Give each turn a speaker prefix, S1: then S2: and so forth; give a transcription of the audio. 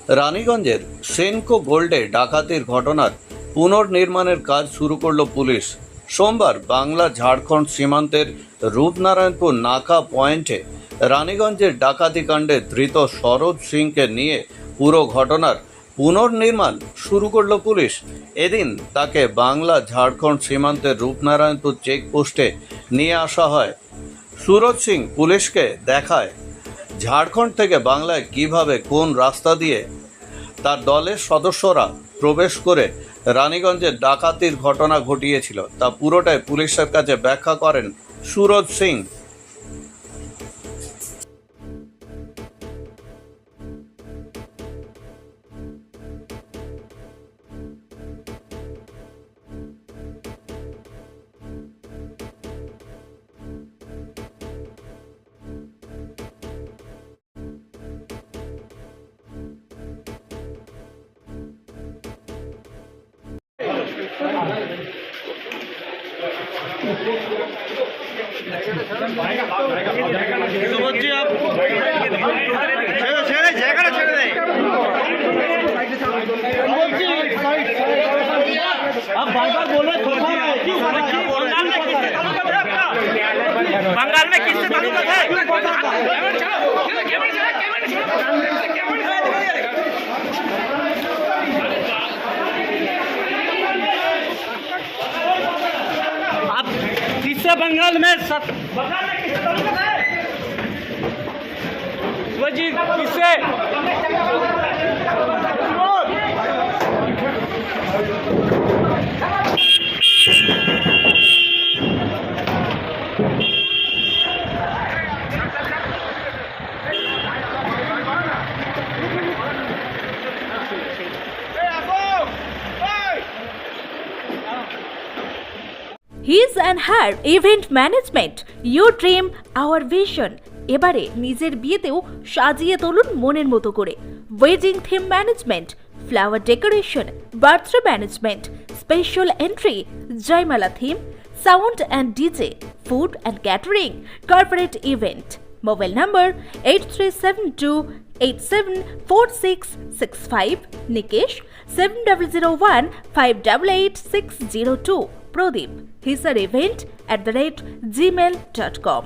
S1: রানীগঞ্জের সেনকো গোল্ডে ডাকাতির ঘটনার পুনর্নির্মাণের কাজ শুরু করল পুলিশ। সোমবার বাংলা ঝাড়খণ্ড সীমান্তের রূপনারায়ণপুর নাকা পয়েন্টে রানীগঞ্জের ডাকাতি কাণ্ডে ধৃত সরোজ সিংকে নিয়ে পুরো ঘটনার পুনর্নির্মাণ শুরু করল পুলিশ। এদিন তাকে বাংলা ঝাড়খণ্ড সীমান্তের রূপনারায়ণপুর চেকপোস্টে নিয়ে আসা হয়। সুরজ সিং পুলিশকে দেখায় ঝাড়খণ্ড থেকে বাংলায় কিভাবে কোন রাস্তা দিয়ে তার দলের সদস্যরা প্রবেশ করে রানীগঞ্জের ডাকাতির ঘটনা ঘটিয়েছিল তা পুরোটাই পুলিশের কাছে ব্যাখ্যা করেন সুরজ সিং।
S2: सुबोध जी आप जयकारा छेड़े दें। आप बार-बार बोल रहे बंगाल में किससे ताल्लुक है? आप किससे बंगाल में बंगाल में किससे ताल्लुक है? जी किससे?
S3: His and Her Event Management, Your Dream, Our Vision। এবারে নিজের বিয়েতেও সাজিয়ে তুলুন মনের মতো করে। Wedding theme management, flower decoration, birthday management, special entry, jaimala theme, sound and DJ, food and catering, corporate event. Mobile নম্বর 8372874665, নিকেশ 7001588602, প্রদীপ hisarevent@gmail.com।